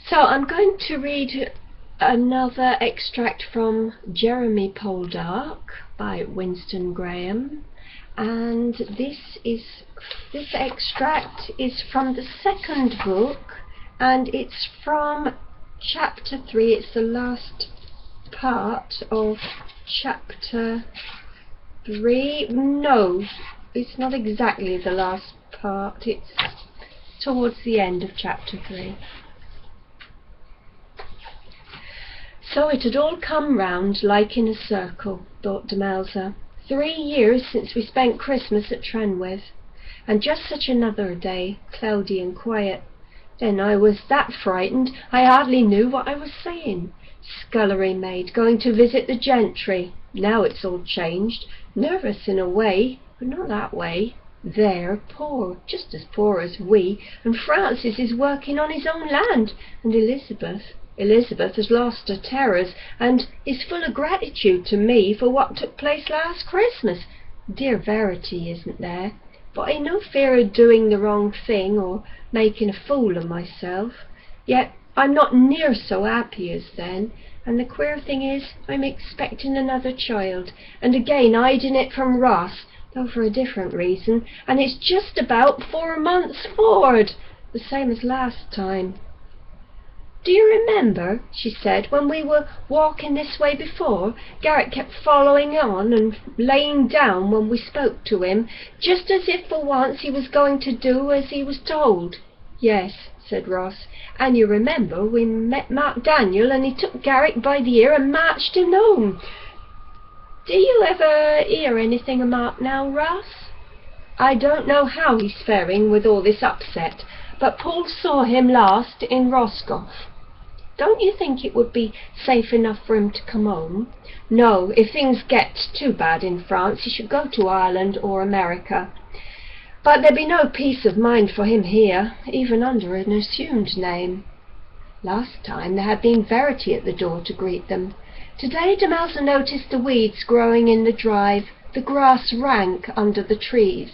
So I'm going to read another extract from Jeremy Poldark by Winston Graham, and this extract is from the second book, and it's from chapter 3. It's the last part of chapter 3. No, it's not exactly the last part, it's towards the end of chapter 3. So it had all come round like in a circle, thought Demelza. 3 years since we spent Christmas at Trenwith, and just such another day, cloudy and quiet. Then I was that frightened I hardly knew what I was saying. Scullery maid going to visit the gentry. Now it's all changed. Nervous in a way, but not that way. They're poor, just as poor as we, and Francis is working on his own land, and Elizabeth has lost her terrors and is full of gratitude to me for what took place last Christmas. Dear Verity isn't there, but I no fear of doing the wrong thing or making a fool of myself. Yet I'm not near so happy as then, and the queer thing is I'm expecting another child, and again hiding it from Ross, though for a different reason, and it's just about 4 months forward, the same as last time. Do you remember, she said, when we were walking this way before, Garrett kept following on and laying down when we spoke to him, just as if for once he was going to do as he was told? Yes, said Ross, and you remember we met Mark Daniel and he took Garrett by the ear and marched him home. Do you ever hear anything of Mark now, Ross? I don't know how he's faring with all this upset, but Paul saw him last in Roscoff. Don't you think it would be safe enough for him to come home? No, if things get too bad in France, he should go to Ireland or America. But there'd be no peace of mind for him here, even under an assumed name. Last time there had been Verity at the door to greet them. Today Demelza noticed the weeds growing in the drive, the grass rank under the trees,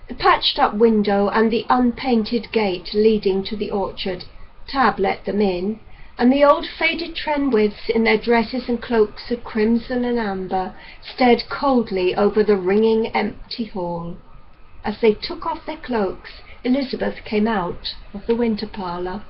the patched-up window and the unpainted gate leading to the orchard. Tab let them in, and the old faded Trenwiths in their dresses and cloaks of crimson and amber stared coldly over the ringing empty hall. As they took off their cloaks, Elizabeth came out of the winter parlour.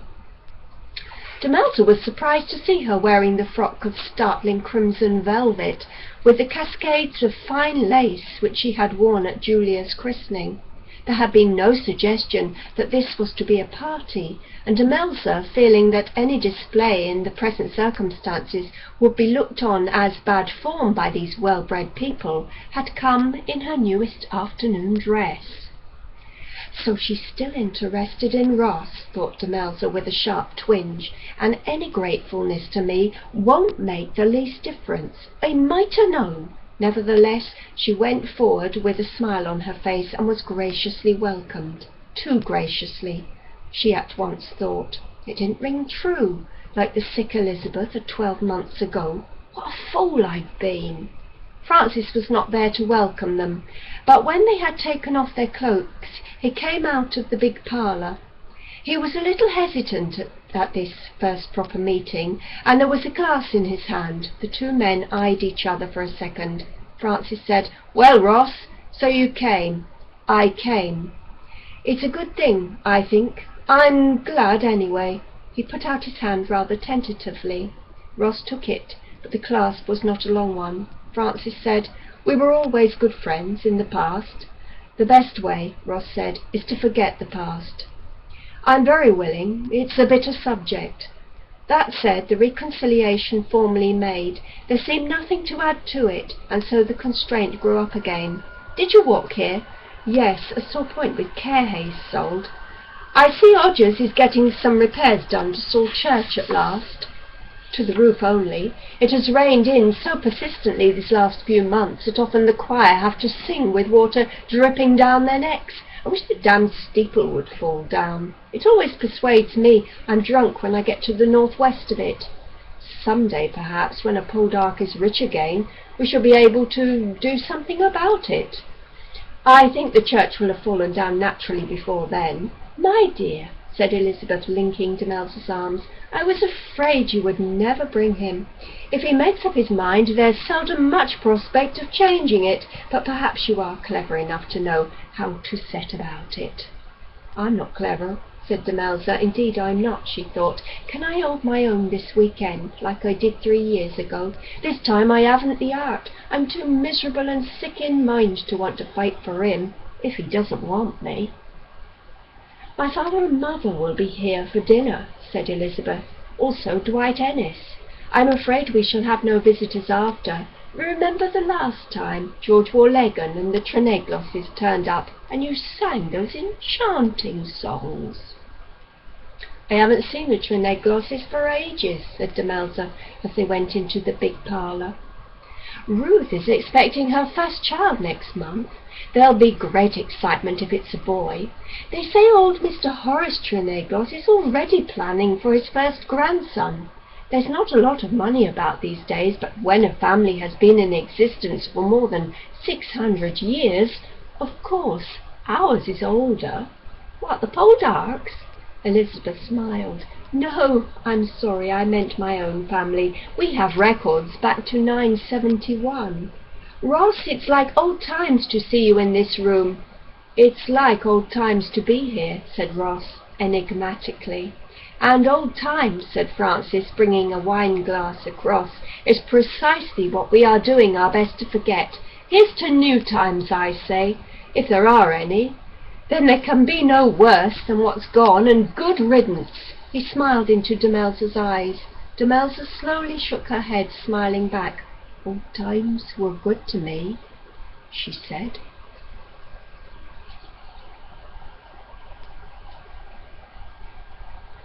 Demelza was surprised to see her wearing the frock of startling crimson velvet, with the cascades of fine lace which she had worn at Julia's christening. There had been no suggestion that this was to be a party, and Demelza, feeling that any display in the present circumstances would be looked on as bad form by these well-bred people, had come in her newest afternoon dress. So she's still interested in Ross, thought Demelza with a sharp twinge, and any gratefulness to me won't make the least difference. I might ha' known. Nevertheless, she went forward with a smile on her face and was graciously welcomed. Too graciously, she at once thought. It didn't ring true, like the sick Elizabeth of 12 months ago. What a fool I've been! Francis was not there to welcome them, but when they had taken off their cloaks, he came out of the big parlour. He was a little hesitant at this first proper meeting, and there was a glass in his hand. The two men eyed each other for a second. Francis said, "Well, Ross, so you came." "I came." "It's a good thing, I think. I'm glad, anyway." He put out his hand rather tentatively. Ross took it, but the clasp was not a long one. Francis said, "We were always good friends in the past." "The best way," Ross said, "is to forget the past." "I'm very willing. It's a bitter subject." That said, the reconciliation formally made, there seemed nothing to add to it, and so the constraint grew up again. "Did you walk here?" "Yes, a sore point with Carehays sold." "I see Odgers is getting some repairs done to Saul Church at last." "To the roof only. It has rained in so persistently these last few months that often the choir have to sing with water dripping down their necks. I wish the damned steeple would fall down. It always persuades me I'm drunk when I get to the northwest of it. Some day, perhaps, when a Poldark is rich again, we shall be able to do something about it." "I think the church will have fallen down naturally before then." "My dear," said Elizabeth, linking Demelza's arms. "I was afraid you would never bring him. If he makes up his mind, there's seldom much prospect of changing it, but perhaps you are clever enough to know how to set about it." "I'm not clever," said Demelza. "Indeed I'm not," she thought. "Can I hold my own this weekend, like I did 3 years ago? This time I haven't the art. I'm too miserable and sick in mind to want to fight for him, if he doesn't want me." "My father and mother will be here for dinner," said Elizabeth. "Also Dwight Ennis. I'm afraid we shall have no visitors after. Remember the last time George Warlegan and the Trenegloses turned up, and you sang those enchanting songs?" "I haven't seen the Trenegloses for ages," said Demelza, as they went into the big parlour. "Ruth is expecting her first child next month. There'll be great excitement if it's a boy. They say old Mr. Horace Treneglos is already planning for his first grandson. There's not a lot of money about these days, but when a family has been in existence for more than 600 years, of course ours is older." "What, the Poldarks?" Elizabeth smiled. "No, I'm sorry, I meant my own family. We have records back to 971. Ross, it's like old times to see you in this room." "It's like old times to be here," said Ross, enigmatically. "And old times," said Francis, bringing a wine-glass across, "is precisely what we are doing our best to forget. Here's to new times, I say, if there are any. Then there can be no worse than what's gone, and good riddance." He smiled into Demelza's eyes. Demelza slowly shook her head, smiling back. "Old times were good to me," she said.